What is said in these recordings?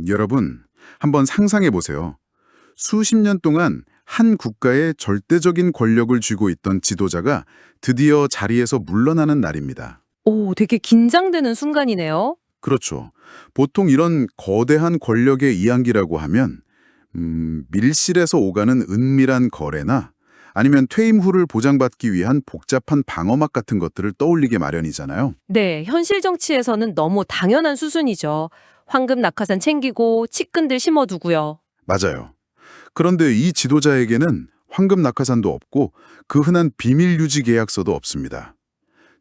여러분, 한번 상상해 보세요. 수십 년 동안 한 국가의 절대적인 권력을 쥐고 있던 지도자가 드디어 자리에서 물러나는 날입니다. 오, 되게 긴장되는 순간이네요. 그렇죠. 보통 이런 거대한 권력의 이양기라고 하면 밀실에서 오가는 은밀한 거래나 아니면 퇴임 후를 보장받기 위한 복잡한 방어막 같은 것들을 떠올리게 마련이잖아요. 네, 현실 정치에서는 너무 당연한 수순이죠. 황금 낙하산 챙기고 측근들 심어두고요. 맞아요. 그런데 이 지도자에게는 황금 낙하산도 없고 그 흔한 비밀 유지 계약서도 없습니다.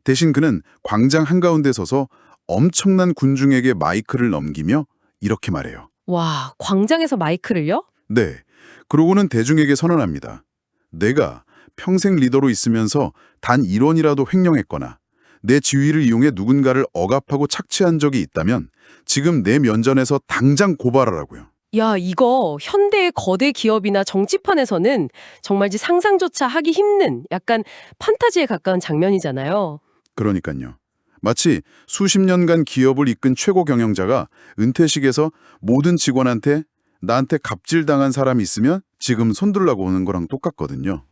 대신 그는 광장 한가운데 서서 엄청난 군중에게 마이크를 넘기며 이렇게 말해요. 와, 광장에서 마이크를요? 네. 그러고는 대중에게 선언합니다. 내가 평생 리더로 있으면서 단 1원이라도 횡령했거나 내 지위를 이용해 누군가를 억압하고 착취한 적이 있다면 지금 내 면전에서 당장 고발하라고요. 야, 이거 현대의 거대 기업이나 정치판에서는 정말지 상상조차 하기 힘든 약간 판타지에 가까운 장면이잖아요. 그러니까요. 마치 수십 년간 기업을 이끈 최고 경영자가 은퇴식에서 모든 직원한테 나한테 갑질당한 사람이 있으면 지금 손들라고 오는 거랑 똑같거든요.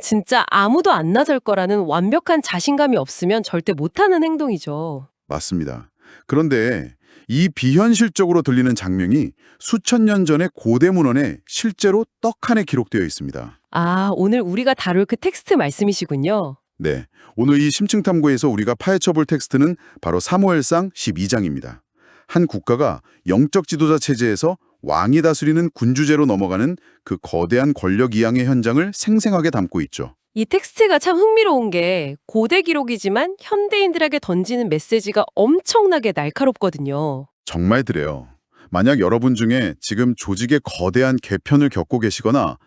진짜 아무도 안 나설 거라는 완벽한 자신감이 없으면 절대 못하는 행동이죠. 맞습니다. 그런데 이 비현실적으로 들리는 장면이 수천 년 전의 고대 문헌에 실제로 떡하니 기록되어 있습니다. 아, 오늘 우리가 다룰 그 텍스트 말씀이시군요. 네, 오늘 이 심층탐구에서 우리가 파헤쳐볼 텍스트는 바로 사무엘상 12장입니다. 한 국가가 영적 지도자 체제에서 왕이 다스리는 군주제로 넘어가는 그 거대한 권력 이양의 현장을 생생하게 담고 있죠. 이 텍스트가 참 흥미로운 게 고대 기록이지만 현대인들에게 던지는 메시지가 엄청나게 날카롭거든요. 정말 그래요. 만약 여러분 중에 지금 조직의 거대한 개편을 겪고 계시거나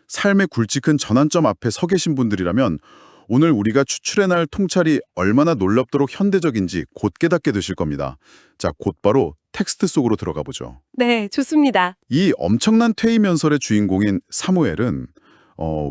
삶의 굵직한 전환점 앞에 서 계신 분들이라면 오늘 우리가 추출해 날 통찰이 얼마나 놀랍도록 현대적인지 곧 깨닫게 되실 겁니다. 자, 곧바로 텍스트 속으로 들어가 보죠. 네, 좋습니다. 이 엄청난 퇴임 연설의 주인공인 사무엘은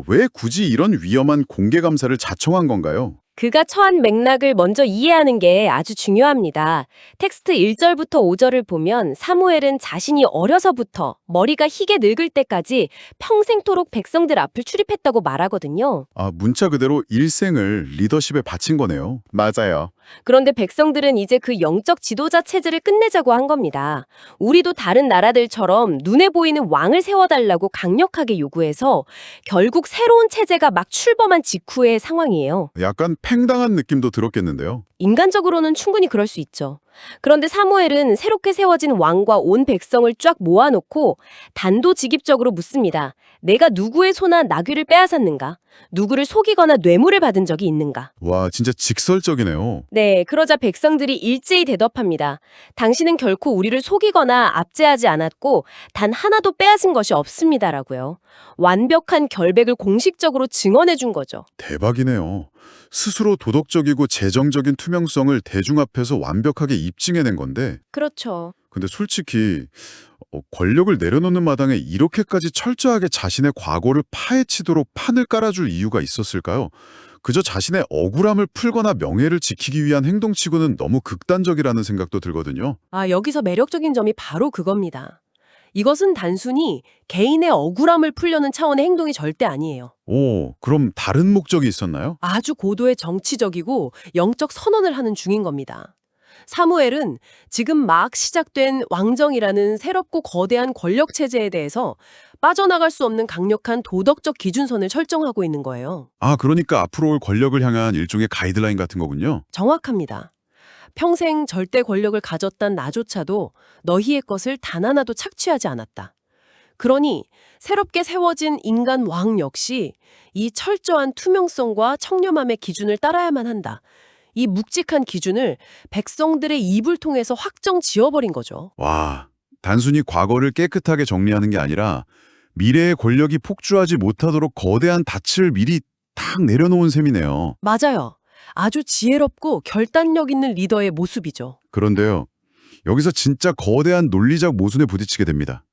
왜 굳이 이런 위험한 공개 감사를 자청한 건가요? 그가 처한 맥락을 먼저 이해하는 게 아주 중요합니다. 텍스트 1절부터 5절을 보면 사무엘은 자신이 어려서부터 머리가 희게 늙을 때까지 평생토록 백성들 앞을 출입했다고 말하거든요. 아, 문자 그대로 일생을 리더십에 바친 거네요. 맞아요. 그런데 백성들은 이제 그 영적 지도자 체제를 끝내자고 한 겁니다. 우리도 다른 나라들처럼 눈에 보이는 왕을 세워달라고 강력하게 요구해서 결국 새로운 체제가 막 출범한 직후의 상황이에요. 약간 팽당한 느낌도 들었겠는데요. 인간적으로는 충분히 그럴 수 있죠. 그런데 사무엘은 새롭게 세워진 왕과 온 백성을 쫙 모아놓고 단도직입적으로 묻습니다. 내가 누구의 소나 나귀를 빼앗았는가? 누구를 속이거나 뇌물을 받은 적이 있는가? 와, 진짜 직설적이네요. 네, 그러자 백성들이 일제히 대답합니다. 당신은 결코 우리를 속이거나 압제하지 않았고 단 하나도 빼앗은 것이 없습니다라고요. 완벽한 결백을 공식적으로 증언해 준 거죠. 대박이네요. 스스로 도덕적이고 재정적인 투명성을 대중 앞에서 완벽하게 입증해낸 건데 그렇죠. 근데 솔직히 권력을 내려놓는 마당에 이렇게까지 철저하게 자신의 과거를 파헤치도록 판을 깔아줄 이유가 있었을까요? 그저 자신의 억울함을 풀거나 명예를 지키기 위한 행동치고는 너무 극단적이라는 생각도 들거든요. 아, 여기서 매력적인 점이 바로 그겁니다. 이것은 단순히 개인의 억울함을 풀려는 차원의 행동이 절대 아니에요. 오, 그럼 다른 목적이 있었나요? 아주 고도의 정치적이고 영적 선언을 하는 중인 겁니다. 사무엘은 지금 막 시작된 왕정이라는 새롭고 거대한 권력 체제에 대해서 빠져나갈 수 없는 강력한 도덕적 기준선을 설정하고 있는 거예요. 아, 그러니까 앞으로 올 권력을 향한 일종의 가이드라인 같은 거군요. 정확합니다. 평생 절대 권력을 가졌단 나조차도 너희의 것을 단 하나도 착취하지 않았다. 그러니 새롭게 세워진 인간 왕 역시 이 철저한 투명성과 청렴함의 기준을 따라야만 한다. 이 묵직한 기준을 백성들의 입을 통해서 확정 지어버린 거죠. 와, 단순히 과거를 깨끗하게 정리하는 게 아니라 미래의 권력이 폭주하지 못하도록 거대한 닻을 미리 탁 내려놓은 셈이네요. 맞아요. 아주 지혜롭고 결단력 있는 리더의 모습이죠. 그런데요, 여기서 진짜 거대한 논리적 모순에 부딪히게 됩니다.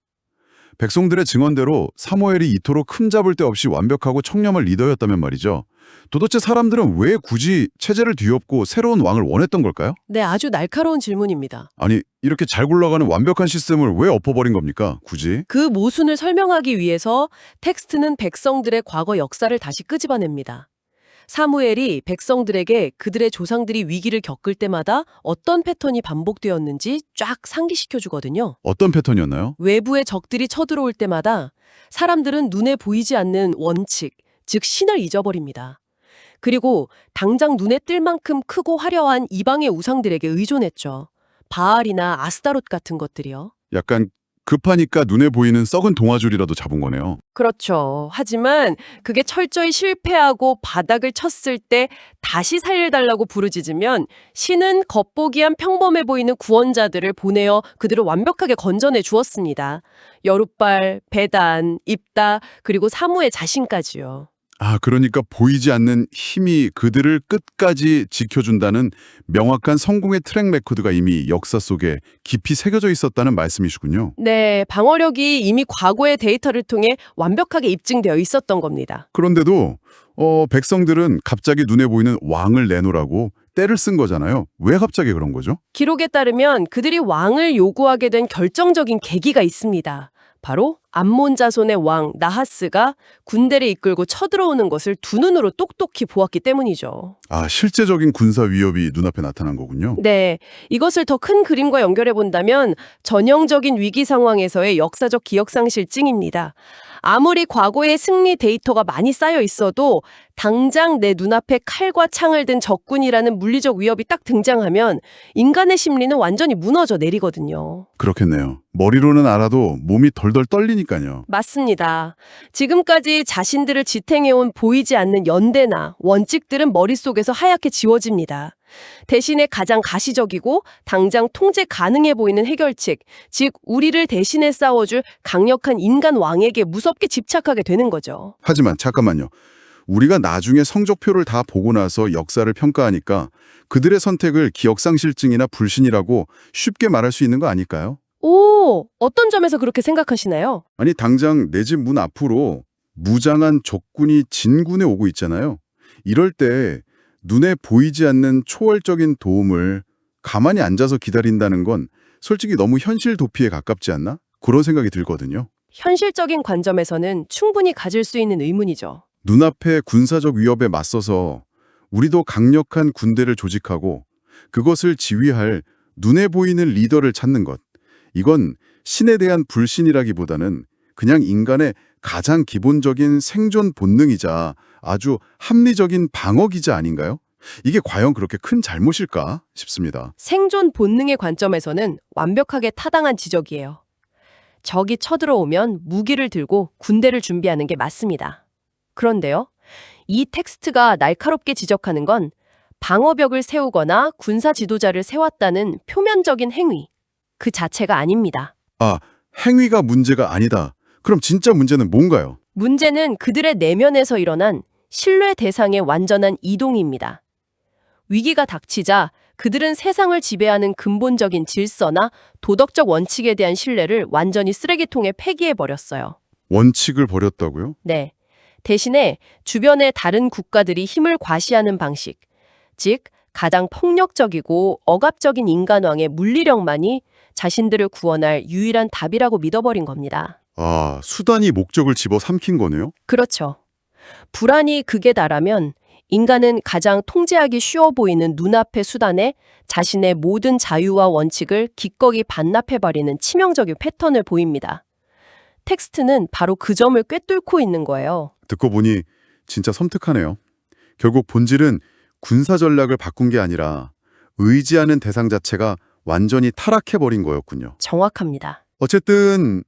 백성들의 증언대로 사무엘이 이토록 흠잡을 데 없이 완벽하고 청렴한 리더였다면 말이죠. 도대체 사람들은 왜 굳이 체제를 뒤엎고 새로운 왕을 원했던 걸까요? 네, 아주 날카로운 질문입니다. 아니, 이렇게 잘 굴러가는 완벽한 시스템을 왜 엎어버린 겁니까? 굳이? 그 모순을 설명하기 위해서 텍스트는 백성들의 과거 역사를 다시 끄집어냅니다. 사무엘이 백성들에게 그들의 조상들이 위기를 겪을 때마다 어떤 패턴이 반복되었는지 쫙 상기시켜주거든요. 어떤 패턴이었나요? 외부의 적들이 쳐들어올 때마다 사람들은 눈에 보이지 않는 원칙, 즉 신을 잊어버립니다. 그리고 당장 눈에 띌 만큼 크고 화려한 이방의 우상들에게 의존했죠. 바알이나 아스타롯 같은 것들이요. 약간 급하니까 눈에 보이는 썩은 동아줄이라도 잡은 거네요. 그렇죠. 하지만 그게 철저히 실패하고 바닥을 쳤을 때 다시 살려달라고 부르짖으면 신은 겉보기엔 평범해 보이는 구원자들을 보내어 그들을 완벽하게 건져내 주었습니다. 여룻발, 베단, 입다, 그리고 사무의 자신까지요. 아, 그러니까 보이지 않는 힘이 그들을 끝까지 지켜준다는 명확한 성공의 트랙 레코드가 이미 역사 속에 깊이 새겨져 있었다는 말씀이시군요. 네, 방어력이 이미 과거의 데이터를 통해 완벽하게 입증되어 있었던 겁니다. 그런데도 백성들은 갑자기 눈에 보이는 왕을 내놓으라고 때를 쓴 거잖아요. 왜 갑자기 그런 거죠? 기록에 따르면 그들이 왕을 요구하게 된 결정적인 계기가 있습니다. 바로 암몬 자손의 왕 나하스가 군대를 이끌고 쳐들어오는 것을 두 눈으로 똑똑히 보았기 때문이죠. 아, 실제적인 군사 위협이 눈앞에 나타난 거군요. 네, 이것을 더 큰 그림과 연결해 본다면 전형적인 위기 상황에서의 역사적 기억상실증입니다. 아무리 과거의 승리 데이터가 많이 쌓여 있어도 당장 내 눈앞에 칼과 창을 든 적군이라는 물리적 위협이 딱 등장하면 인간의 심리는 완전히 무너져 내리거든요. 그렇겠네요. 머리로는 알아도 몸이 덜덜 떨리니까요. 맞습니다. 지금까지 자신들을 지탱해온 보이지 않는 연대나 원칙들은 머릿속에서 하얗게 지워집니다. 대신에 가장 가시적이고 당장 통제 가능해 보이는 해결책, 즉 우리를 대신해 싸워줄 강력한 인간 왕에게 무섭게 집착하게 되는 거죠. 하지만 잠깐만요. 우리가 나중에 성적표를 다 보고 나서 역사를 평가하니까 그들의 선택을 기억상실증이나 불신이라고 쉽게 말할 수 있는 거 아닐까요? 오, 어떤 점에서 그렇게 생각하시나요? 아니, 당장 내 집 문 앞으로 무장한 적군이 진군해 오고 있잖아요. 이럴 때 눈에 보이지 않는 초월적인 도움을 가만히 앉아서 기다린다는 건 솔직히 너무 현실 도피에 가깝지 않나? 그런 생각이 들거든요. 현실적인 관점에서는 충분히 가질 수 있는 의문이죠. 눈앞의 군사적 위협에 맞서서 우리도 강력한 군대를 조직하고 그것을 지휘할 눈에 보이는 리더를 찾는 것. 이건 신에 대한 불신이라기보다는 그냥 인간의 가장 기본적인 생존 본능이자 아주 합리적인 방어 기자 아닌가요? 이게 과연 그렇게 큰 잘못일까 싶습니다. 생존 본능의 관점에서는 완벽하게 타당한 지적이에요. 적이 쳐들어오면 무기를 들고 군대를 준비하는 게 맞습니다. 그런데요, 이 텍스트가 날카롭게 지적하는 건 방어벽을 세우거나 군사 지도자를 세웠다는 표면적인 행위, 그 자체가 아닙니다. 아, 행위가 문제가 아니다. 그럼 진짜 문제는 뭔가요? 문제는 그들의 내면에서 일어난 신뢰 대상의 완전한 이동입니다. 위기가 닥치자 그들은 세상을 지배하는 근본적인 질서나 도덕적 원칙에 대한 신뢰를 완전히 쓰레기통에 폐기해버렸어요. 원칙을 버렸다고요? 네. 대신에 주변의 다른 국가들이 힘을 과시하는 방식, 즉 가장 폭력적이고 억압적인 인간왕의 물리력만이 자신들을 구원할 유일한 답이라고 믿어버린 겁니다. 아, 수단이 목적을 집어삼킨 거네요? 그렇죠. 불안이 극에 달하면 인간은 가장 통제하기 쉬워 보이는 눈앞의 수단에 자신의 모든 자유와 원칙을 기꺼이 반납해버리는 치명적인 패턴을 보입니다. 텍스트는 바로 그 점을 꿰뚫고 있는 거예요. 듣고 보니 진짜 섬뜩하네요. 결국 본질은 군사 전략을 바꾼 게 아니라 의지하는 대상 자체가 완전히 타락해버린 거였군요. 정확합니다. 어쨌든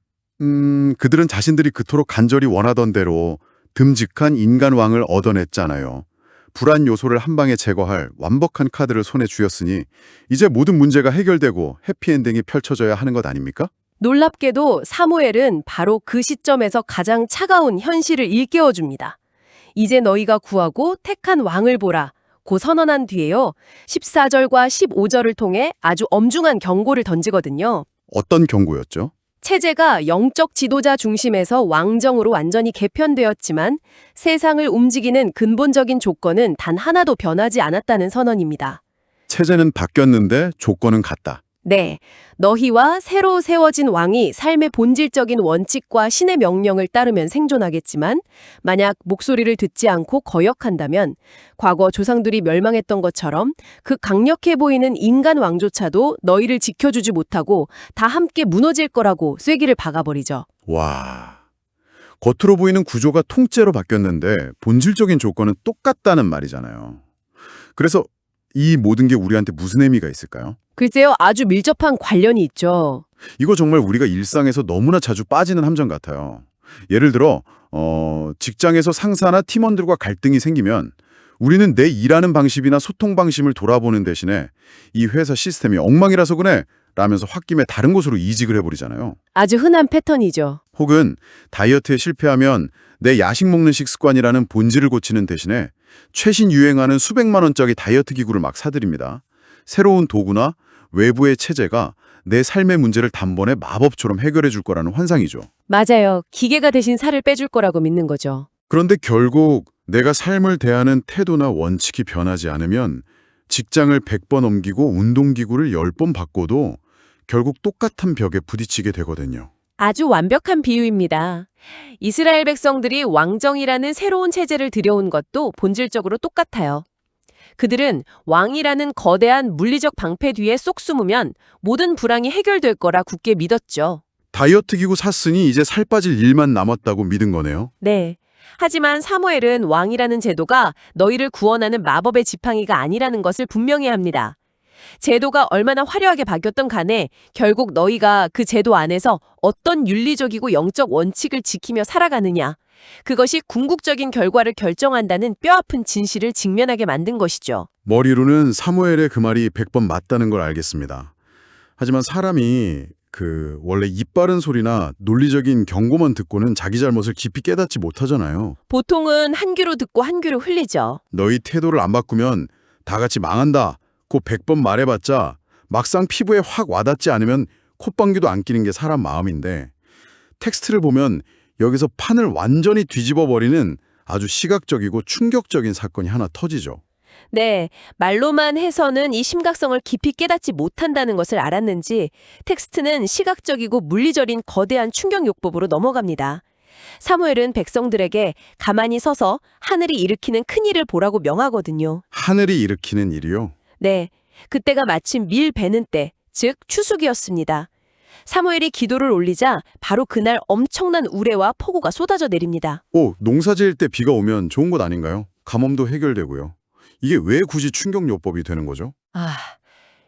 그들은 자신들이 그토록 간절히 원하던 대로 듬직한 인간왕을 얻어냈잖아요. 불안 요소를 한 방에 제거할 완벽한 카드를 손에 쥐었으니 이제 모든 문제가 해결되고 해피엔딩이 펼쳐져야 하는 것 아닙니까? 놀랍게도 사무엘은 바로 그 시점에서 가장 차가운 현실을 일깨워줍니다. 이제 너희가 구하고 택한 왕을 보라. 고 선언한 뒤에요. 14절과 15절을 통해 아주 엄중한 경고를 던지거든요. 어떤 경고였죠? 체제가 영적 지도자 중심에서 왕정으로 완전히 개편되었지만 세상을 움직이는 근본적인 조건은 단 하나도 변하지 않았다는 선언입니다. 체제는 바뀌었는데 조건은 같다. 네, 너희와 새로 세워진 왕이 삶의 본질적인 원칙과 신의 명령을 따르면 생존하겠지만 만약 목소리를 듣지 않고 거역한다면 과거 조상들이 멸망했던 것처럼 그 강력해 보이는 인간 왕조차도 너희를 지켜주지 못하고 다 함께 무너질 거라고 쐐기를 박아버리죠. 와, 겉으로 보이는 구조가 통째로 바뀌었는데 본질적인 조건은 똑같다는 말이잖아요. 그래서 이 모든 게 우리한테 무슨 의미가 있을까요? 글쎄요, 아주 밀접한 관련이 있죠. 이거 정말 우리가 일상에서 너무나 자주 빠지는 함정 같아요. 예를 들어 직장에서 상사나 팀원들과 갈등이 생기면 우리는 내 일하는 방식이나 소통 방식을 돌아보는 대신에 이 회사 시스템이 엉망이라서 그래 라면서 홧김에 다른 곳으로 이직을 해버리잖아요. 아주 흔한 패턴이죠. 혹은 다이어트에 실패하면 내 야식 먹는 식습관이라는 본질을 고치는 대신에 최신 유행하는 수백만 원짜리 다이어트 기구를 막 사들입니다. 새로운 도구나 외부의 체제가 내 삶의 문제를 단번에 마법처럼 해결해 줄 거라는 환상이죠. 맞아요. 기계가 대신 살을 빼줄 거라고 믿는 거죠. 그런데 결국 내가 삶을 대하는 태도나 원칙이 변하지 않으면 직장을 100번 옮기고 운동기구를 10번 바꿔도 결국 똑같은 벽에 부딪히게 되거든요. 아주 완벽한 비유입니다. 이스라엘 백성들이 왕정이라는 새로운 체제를 들여온 것도 본질적으로 똑같아요. 그들은 왕이라는 거대한 물리적 방패 뒤에 쏙 숨으면 모든 불황이 해결될 거라 굳게 믿었죠. 다이어트 기구 샀으니 이제 살 빠질 일만 남았다고 믿은 거네요. 네. 하지만 사무엘은 왕이라는 제도가 너희를 구원하는 마법의 지팡이가 아니라는 것을 분명히 합니다. 제도가 얼마나 화려하게 바뀌었던 간에 결국 너희가 그 제도 안에서 어떤 윤리적이고 영적 원칙을 지키며 살아가느냐. 그것이 궁극적인 결과를 결정한다는 뼈아픈 진실을 직면하게 만든 것이죠. 머리로는 사무엘의 그 말이 100번 맞다는 걸 알겠습니다. 하지만 사람이 원래 입 바른 소리나 논리적인 경고만 듣고는 자기 잘못을 깊이 깨닫지 못하잖아요. 보통은 한 귀로 듣고 한 귀로 흘리죠. 너희 태도를 안 바꾸면 다 같이 망한다. 고 100번 말해봤자 막상 피부에 확 와닿지 않으면 콧방귀도 안 끼는 게 사람 마음인데 텍스트를 보면 여기서 판을 완전히 뒤집어버리는 아주 시각적이고 충격적인 사건이 하나 터지죠. 네, 말로만 해서는 이 심각성을 깊이 깨닫지 못한다는 것을 알았는지 텍스트는 시각적이고 물리적인 거대한 충격 요법으로 넘어갑니다. 사무엘은 백성들에게 가만히 서서 하늘이 일으키는 큰 일을 보라고 명하거든요. 하늘이 일으키는 일이요? 네, 그때가 마침 밀 베는 때, 즉 추수기였습니다. 사무엘이 기도를 올리자 바로 그날 엄청난 우레와 폭우가 쏟아져 내립니다. 농사 지을 때 비가 오면 좋은 것 아닌가요? 가뭄도 해결되고요. 이게 왜 굳이 충격요법이 되는 거죠?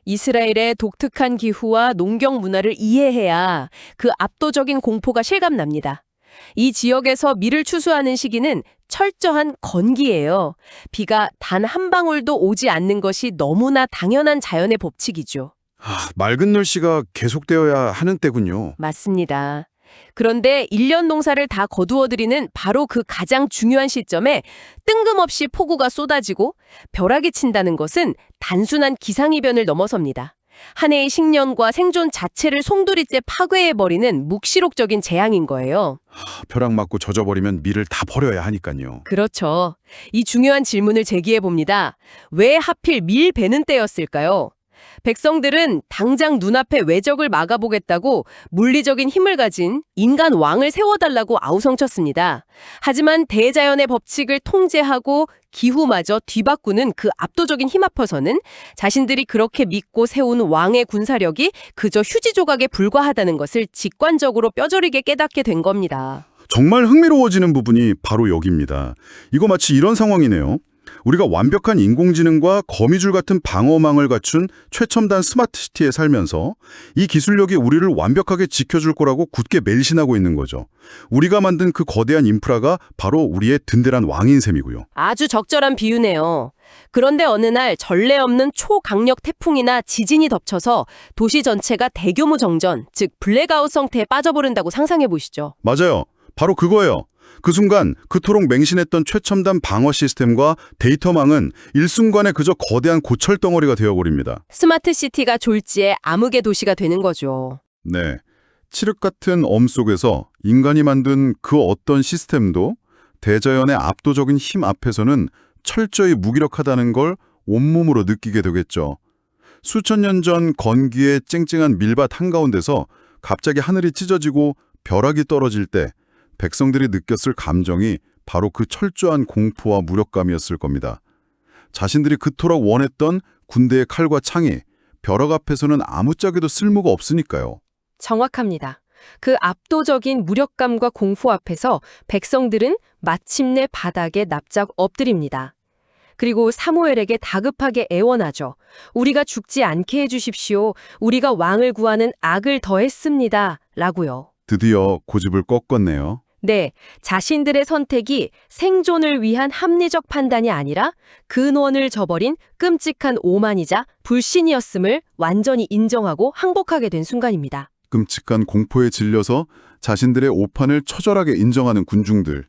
이스라엘의 독특한 기후와 농경 문화를 이해해야 그 압도적인 공포가 실감납니다. 이 지역에서 밀을 추수하는 시기는 철저한 건기예요. 비가 단 한 방울도 오지 않는 것이 너무나 당연한 자연의 법칙이죠. 맑은 날씨가 계속되어야 하는 때군요. 맞습니다. 그런데 1년 농사를 다 거두어들이는 바로 그 가장 중요한 시점에 뜬금없이 폭우가 쏟아지고 벼락이 친다는 것은 단순한 기상이변을 넘어섭니다. 한 해의 식년과 생존 자체를 송두리째 파괴해버리는 묵시록적인 재앙인 거예요. 벼락 맞고 젖어버리면 밀을 다 버려야 하니까요. 그렇죠. 이 중요한 질문을 제기해봅니다. 왜 하필 밀 베는 때였을까요? 백성들은 당장 눈앞에 외적을 막아보겠다고 물리적인 힘을 가진 인간 왕을 세워달라고 아우성쳤습니다. 하지만 대자연의 법칙을 통제하고 기후마저 뒤바꾸는 그 압도적인 힘 앞에서는 자신들이 그렇게 믿고 세운 왕의 군사력이 그저 휴지 조각에 불과하다는 것을 직관적으로 뼈저리게 깨닫게 된 겁니다. 정말 흥미로워지는 부분이 바로 여기입니다. 이거 마치 이런 상황이네요. 우리가 완벽한 인공지능과 거미줄 같은 방어망을 갖춘 최첨단 스마트시티에 살면서 이 기술력이 우리를 완벽하게 지켜줄 거라고 굳게 맹신하고 있는 거죠. 우리가 만든 그 거대한 인프라가 바로 우리의 든든한 왕인 셈이고요. 아주 적절한 비유네요. 그런데 어느 날 전례 없는 초강력 태풍이나 지진이 덮쳐서 도시 전체가 대규모 정전, 즉 블랙아웃 상태에 빠져버린다고 상상해 보시죠. 맞아요. 바로 그거예요. 그 순간 그토록 맹신했던 최첨단 방어 시스템과 데이터망은 일순간에 그저 거대한 고철 덩어리가 되어버립니다. 스마트 시티가 졸지에 암흑의 도시가 되는 거죠. 네. 칠흑 같은 엄 속에서 인간이 만든 그 어떤 시스템도 대자연의 압도적인 힘 앞에서는 철저히 무기력하다는 걸 온몸으로 느끼게 되겠죠. 수천 년 전 건기의 쨍쨍한 밀밭 한가운데서 갑자기 하늘이 찢어지고 벼락이 떨어질 때 백성들이 느꼈을 감정이 바로 그 철저한 공포와 무력감이었을 겁니다. 자신들이 그토록 원했던 군대의 칼과 창이 벼락 앞에서는 아무짝에도 쓸모가 없으니까요. 정확합니다. 그 압도적인 무력감과 공포 앞에서 백성들은 마침내 바닥에 납작 엎드립니다. 그리고 사무엘에게 다급하게 애원하죠. 우리가 죽지 않게 해주십시오. 우리가 왕을 구하는 악을 더했습니다. 라고요. 드디어 고집을 꺾었네요. 네, 자신들의 선택이 생존을 위한 합리적 판단이 아니라 근원을 저버린 끔찍한 오만이자 불신이었음을 완전히 인정하고 항복하게 된 순간입니다. 끔찍한 공포에 질려서 자신들의 오판을 처절하게 인정하는 군중들.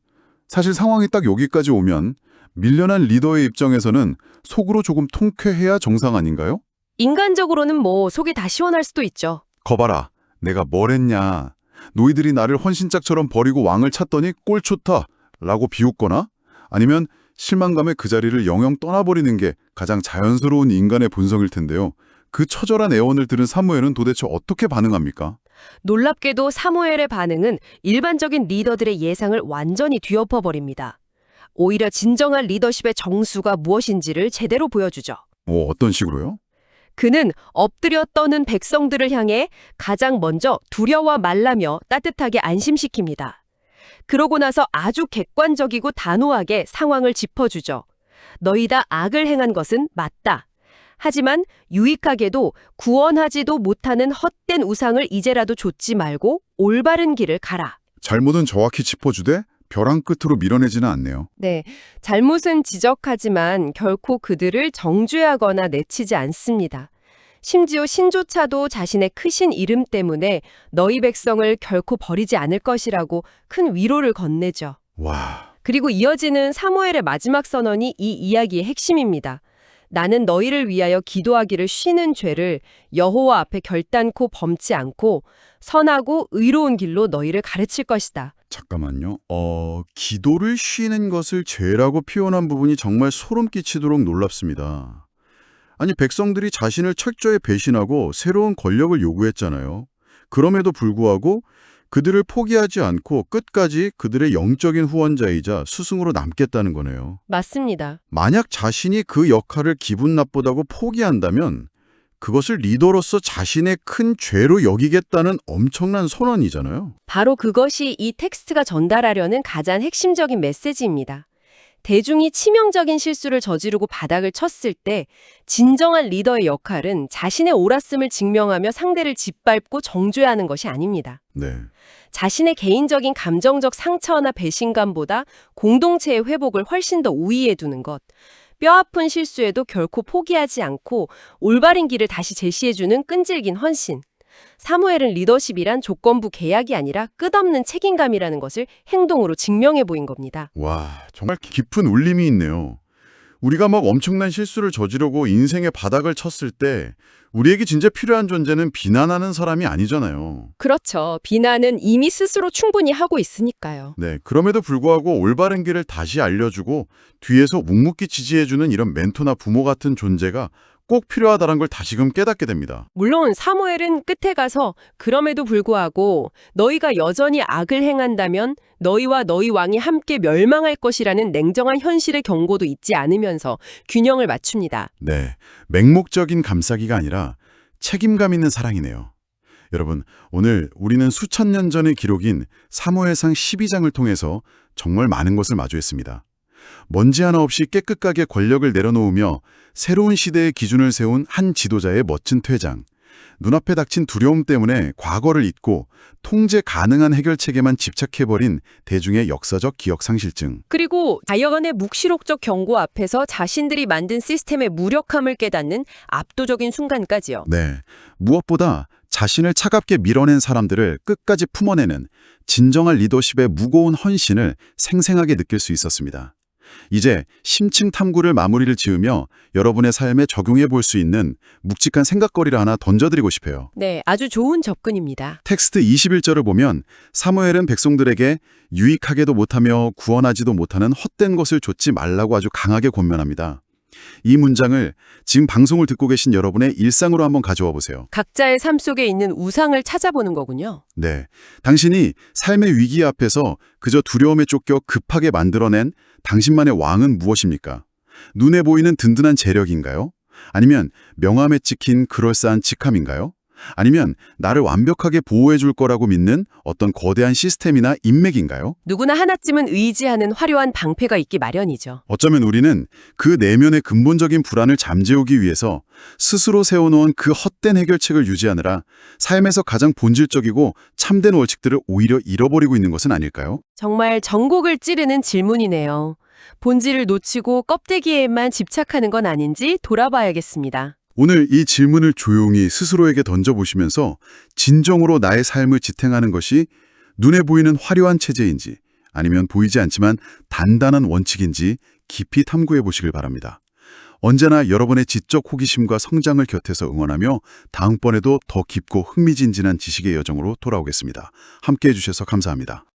사실 상황이 딱 여기까지 오면 밀려난 리더의 입장에서는 속으로 조금 통쾌해야 정상 아닌가요? 인간적으로는 속이 다 시원할 수도 있죠. 거봐라, 내가 뭘 했냐. 너희들이 나를 헌신짝처럼 버리고 왕을 찾더니 꼴 좋다 라고 비웃거나 아니면 실망감에 그 자리를 영영 떠나버리는 게 가장 자연스러운 인간의 본성일 텐데요. 그 처절한 애원을 들은 사무엘은 도대체 어떻게 반응합니까? 놀랍게도 사무엘의 반응은 일반적인 리더들의 예상을 완전히 뒤엎어버립니다. 오히려 진정한 리더십의 정수가 무엇인지를 제대로 보여주죠. 어떤 식으로요? 그는 엎드려 떠는 백성들을 향해 가장 먼저 두려워 말라며 따뜻하게 안심시킵니다. 그러고 나서 아주 객관적이고 단호하게 상황을 짚어주죠. 너희 다 악을 행한 것은 맞다. 하지만 유익하게도 구원하지도 못하는 헛된 우상을 이제라도 좇지 말고 올바른 길을 가라. 잘못은 정확히 짚어주되 벼랑 끝으로 밀어내지는 않네요. 네, 잘못은 지적하지만 결코 그들을 정죄하거나 내치지 않습니다. 심지어 신조차도 자신의 크신 이름 때문에 너희 백성을 결코 버리지 않을 것이라고 큰 위로를 건네죠. 와, 그리고 이어지는 사무엘의 마지막 선언이 이 이야기의 핵심입니다. 나는 너희를 위하여 기도하기를 쉬는 죄를 여호와 앞에 결단코 범치 않고 선하고 의로운 길로 너희를 가르칠 것이다. 잠깐만요. 기도를 쉬는 것을 죄라고 표현한 부분이 정말 소름 끼치도록 놀랍습니다. 아니, 백성들이 자신을 철저히 배신하고 새로운 권력을 요구했잖아요. 그럼에도 불구하고 그들을 포기하지 않고 끝까지 그들의 영적인 후원자이자 스승으로 남겠다는 거네요. 맞습니다. 만약 자신이 그 역할을 기분 나쁘다고 포기한다면 그것을 리더로서 자신의 큰 죄로 여기겠다는 엄청난 선언이잖아요. 바로 그것이 이 텍스트가 전달하려는 가장 핵심적인 메시지입니다. 대중이 치명적인 실수를 저지르고 바닥을 쳤을 때 진정한 리더의 역할은 자신의 옳았음을 증명하며 상대를 짓밟고 정죄하는 것이 아닙니다. 네. 자신의 개인적인 감정적 상처나 배신감보다 공동체의 회복을 훨씬 더 우위에 두는 것. 뼈아픈 실수에도 결코 포기하지 않고 올바른 길을 다시 제시해주는 끈질긴 헌신. 사무엘은 리더십이란 조건부 계약이 아니라 끝없는 책임감이라는 것을 행동으로 증명해 보인 겁니다. 와, 정말 깊은 울림이 있네요. 우리가 막 엄청난 실수를 저지르고 인생의 바닥을 쳤을 때 우리에게 진짜 필요한 존재는 비난하는 사람이 아니잖아요. 그렇죠. 비난은 이미 스스로 충분히 하고 있으니까요. 네, 그럼에도 불구하고 올바른 길을 다시 알려주고 뒤에서 묵묵히 지지해주는 이런 멘토나 부모 같은 존재가 꼭 필요하다는 걸 다시금 깨닫게 됩니다. 물론 사무엘은 끝에 가서 그럼에도 불구하고 너희가 여전히 악을 행한다면 너희와 너희 왕이 함께 멸망할 것이라는 냉정한 현실의 경고도 잊지 않으면서 균형을 맞춥니다. 네, 맹목적인 감싸기가 아니라 책임감 있는 사랑이네요. 여러분, 오늘 우리는 수천 년 전의 기록인 사무엘상 12장을 통해서 정말 많은 것을 마주했습니다. 먼지 하나 없이 깨끗하게 권력을 내려놓으며 새로운 시대의 기준을 세운 한 지도자의 멋진 퇴장. 눈앞에 닥친 두려움 때문에 과거를 잊고 통제 가능한 해결책에만 집착해버린 대중의 역사적 기억상실증. 그리고 자연의 묵시록적 경고 앞에서 자신들이 만든 시스템의 무력함을 깨닫는 압도적인 순간까지요. 네, 무엇보다 자신을 차갑게 밀어낸 사람들을 끝까지 품어내는 진정한 리더십의 무거운 헌신을 생생하게 느낄 수 있었습니다. 이제 심층 탐구를 마무리를 지으며 여러분의 삶에 적용해 볼 수 있는 묵직한 생각거리를 하나 던져드리고 싶어요. 네, 아주 좋은 접근입니다. 텍스트 21절을 보면 사무엘은 백성들에게 유익하게도 못하며 구원하지도 못하는 헛된 것을 좇지 말라고 아주 강하게 권면합니다. 이 문장을 지금 방송을 듣고 계신 여러분의 일상으로 한번 가져와 보세요. 각자의 삶 속에 있는 우상을 찾아보는 거군요. 네, 당신이 삶의 위기 앞에서 그저 두려움에 쫓겨 급하게 만들어낸 당신만의 왕은 무엇입니까? 눈에 보이는 든든한 재력인가요? 아니면 명함에 찍힌 그럴싸한 직함인가요? 아니면 나를 완벽하게 보호해 줄 거라고 믿는 어떤 거대한 시스템이나 인맥인가요? 누구나 하나쯤은 의지하는 화려한 방패가 있기 마련이죠. 어쩌면 우리는 그 내면의 근본적인 불안을 잠재우기 위해서 스스로 세워놓은 그 헛된 해결책을 유지하느라 삶에서 가장 본질적이고 참된 원칙들을 오히려 잃어버리고 있는 것은 아닐까요? 정말 전곡을 찌르는 질문이네요. 본질을 놓치고 껍데기에만 집착하는 건 아닌지 돌아봐야겠습니다. 오늘 이 질문을 조용히 스스로에게 던져보시면서 진정으로 나의 삶을 지탱하는 것이 눈에 보이는 화려한 체제인지 아니면 보이지 않지만 단단한 원칙인지 깊이 탐구해 보시길 바랍니다. 언제나 여러분의 지적 호기심과 성장을 곁에서 응원하며 다음번에도 더 깊고 흥미진진한 지식의 여정으로 돌아오겠습니다. 함께해 주셔서 감사합니다.